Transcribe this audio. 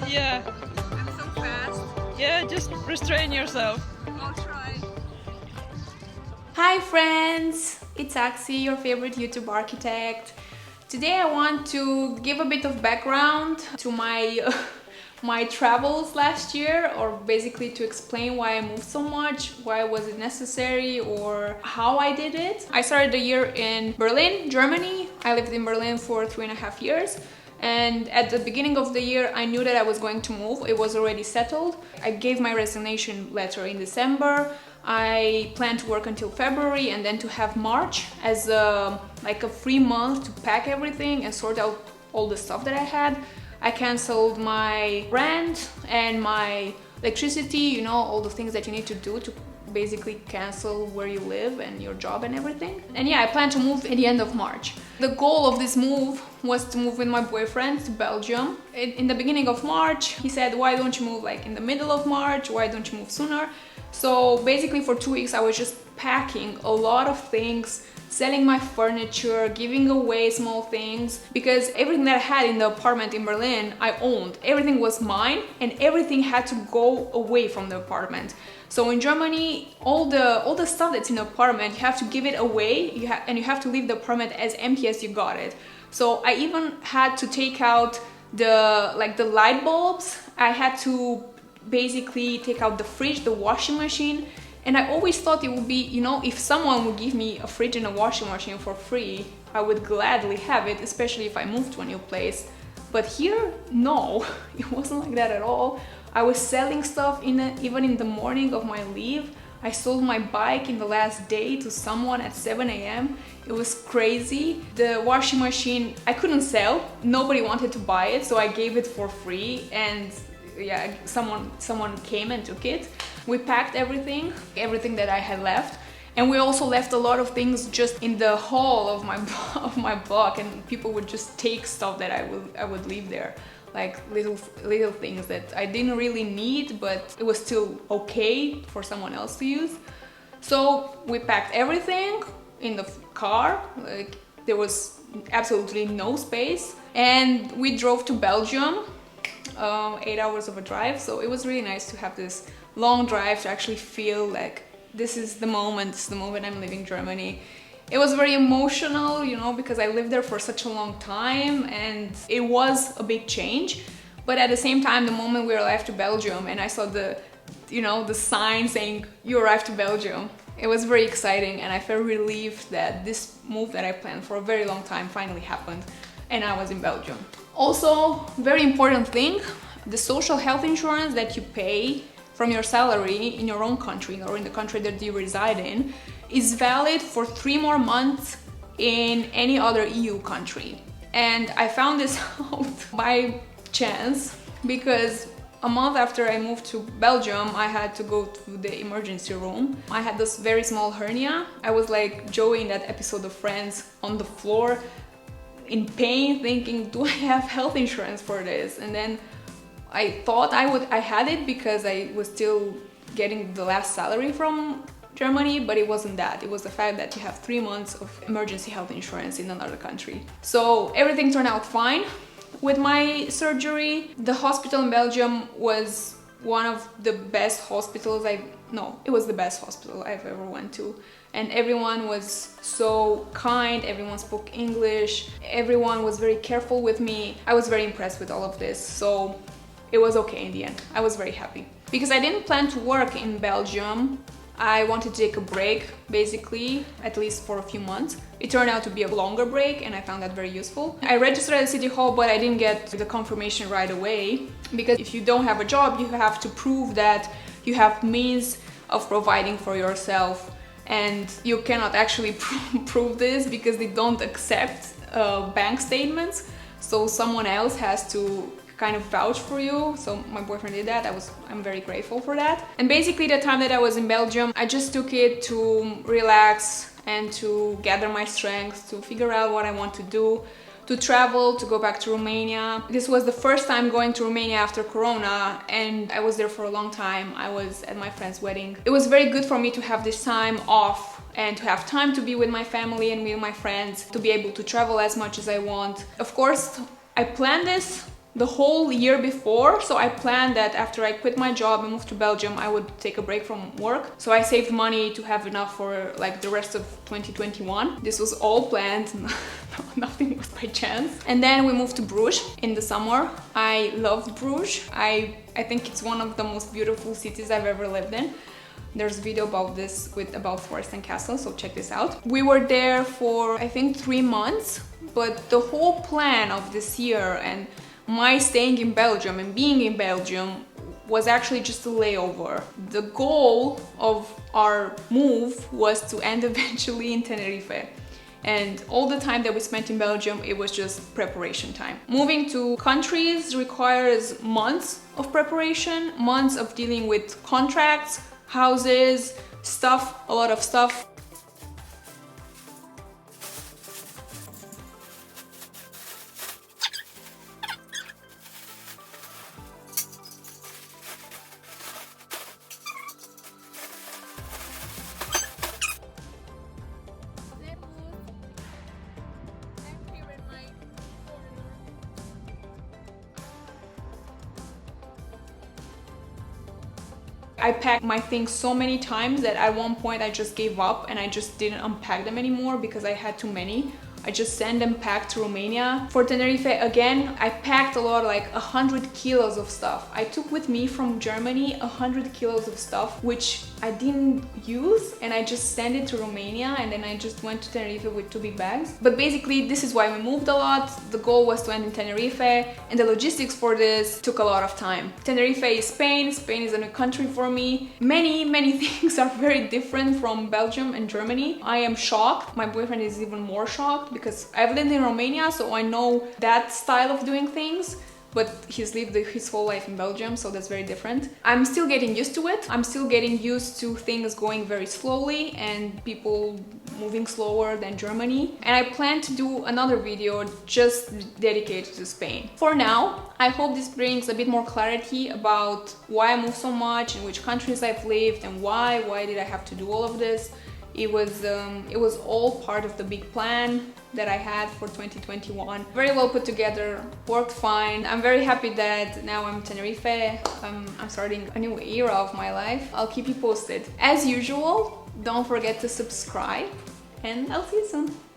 Yeah. I'm so fast. Yeah, just restrain yourself. I'll try. Hi friends, it's Axi, your favorite YouTube architect. Today I want to give a bit of background to my my travels last year, or basically to explain why I moved so much, why was it necessary, or how I did it. I started the year in Berlin, Germany. I lived in Berlin for 3.5 years. And at the beginning of the year, I knew that I was going to move. It was already settled. I gave my resignation letter in December. I planned to work until February and then to have March as like a free month to pack everything and sort out all the stuff that I had. I canceled my rent and my electricity, you know, all the things that you need to do to basically cancel where you live and your job and everything. And yeah, I plan to move at the end of March. The goal of this move was to move with my boyfriend to Belgium. In the beginning of March, he said, why don't you move like in the middle of March? Why don't you move sooner? So basically for 2 weeks I was just packing a lot of things, selling my furniture, giving away small things, because everything that I had in the apartment in Berlin I owned. Everything was mine and everything had to go away from the apartment. So in Germany, all the stuff that's in the apartment, you have to give it away, and you have to leave the apartment as empty as you got it. So I even had to take out the light bulbs. I had to basically take out the fridge, the washing machine. And I always thought it would be, you know, if someone would give me a fridge and a washing machine for free, I would gladly have it, especially if I moved to a new place. But here, no, it wasn't like that at all. I was selling stuff even in the morning of my leave. I sold my bike in the last day to someone at 7 a.m. It was crazy. The washing machine, I couldn't sell. Nobody wanted to buy it, so I gave it for free. And yeah, someone came and took it. We packed everything that I had left, and we also left a lot of things just in the hall of my block, and people would just take stuff that I would leave there, like little things that I didn't really need, but it was still okay for someone else to use. So we packed everything in the car, like there was absolutely no space, and we drove to Belgium. 8 hours of a drive, so it was really nice to have this long drive to actually feel like this is the moment I'm leaving Germany. It was very emotional, you know, because I lived there for such a long time and it was a big change. But at the same time, the moment we arrived to Belgium and I saw the sign saying you arrived to Belgium, it was very exciting, and I felt relieved that this move that I planned for a very long time finally happened and I was in Belgium. Also, very important thing, the social health insurance that you pay from your salary in your own country or in the country that you reside in is valid for 3 more months in any other EU country. And I found this out by chance because a month after I moved to Belgium, I had to go to the emergency room. I had this very small hernia. I was like Joey in that episode of Friends, on the floor in pain, thinking, do I have health insurance for this? And then I thought I had it because I was still getting the last salary from Germany, but it wasn't that. It was the fact that you have 3 months of emergency health insurance in another country. So everything turned out fine with my surgery. The hospital in Belgium was one of the best hospitals it was the best hospital I've ever went to. And everyone was so kind, everyone spoke English, everyone was very careful with me. I was very impressed with all of this, so it was okay in the end. I was very happy. Because I didn't plan to work in Belgium, I wanted to take a break, basically, at least for a few months. It turned out to be a longer break and I found that very useful. I registered at the city hall, but I didn't get the confirmation right away, because if you don't have a job, you have to prove that you have means of providing for yourself, and you cannot actually prove this because they don't accept bank statements. So someone else has to kind of vouch for you. So my boyfriend did that. I'm very grateful for that. And basically the time that I was in Belgium, I just took it to relax and to gather my strength, to figure out what I want to do, to travel, to go back to Romania. This was the first time going to Romania after Corona, and I was there for a long time. I was at my friend's wedding. It was very good for me to have this time off and to have time to be with my family and with my friends, to be able to travel as much as I want. Of course, I planned this the whole year before. So I planned that after I quit my job and moved to Belgium, I would take a break from work. So I saved money to have enough for like the rest of 2021. This was all planned. Nothing was by chance. And then we moved to Bruges in the summer. I loved Bruges. I think it's one of the most beautiful cities I've ever lived in. There's a video about this about forests and castles, so check this out. We were there for I think 3 months, but the whole plan of this year and my staying in Belgium and being in Belgium was actually just a layover. The goal of our move was to end eventually in Tenerife. And all the time that we spent in Belgium, it was just preparation time. Moving to countries requires months of preparation, months of dealing with contracts, houses, stuff, a lot of stuff. I packed my things so many times that at one point I just gave up and I just didn't unpack them anymore because I had too many. I just sent them packed to Romania. For Tenerife, again, I packed a lot, like 100 kilos of stuff. I took with me from Germany 100 kilos of stuff, which I didn't use, and I just sent it to Romania, and then I just went to Tenerife with 2 big bags. But basically, this is why we moved a lot. The goal was to end in Tenerife, and the logistics for this took a lot of time. Tenerife is Spain. Spain is a new country for me. Many things are very different from Belgium and Germany. I am shocked. My boyfriend is even more shocked because I've lived in Romania, so I know that style of doing things, but he's lived his whole life in Belgium, so that's very different. I'm still getting used to it. I'm still getting used to things going very slowly and people moving slower than Germany. And I plan to do another video just dedicated to Spain. For now, I hope this brings a bit more clarity about why I moved so much, in which countries I've lived, and why did I have to do all of this. It was all part of the big plan that I had for 2021. Very well put together, worked fine. I'm very happy that now I'm in Tenerife. I'm starting a new era of my life. I'll keep you posted. As usual, don't forget to subscribe, and I'll see you soon.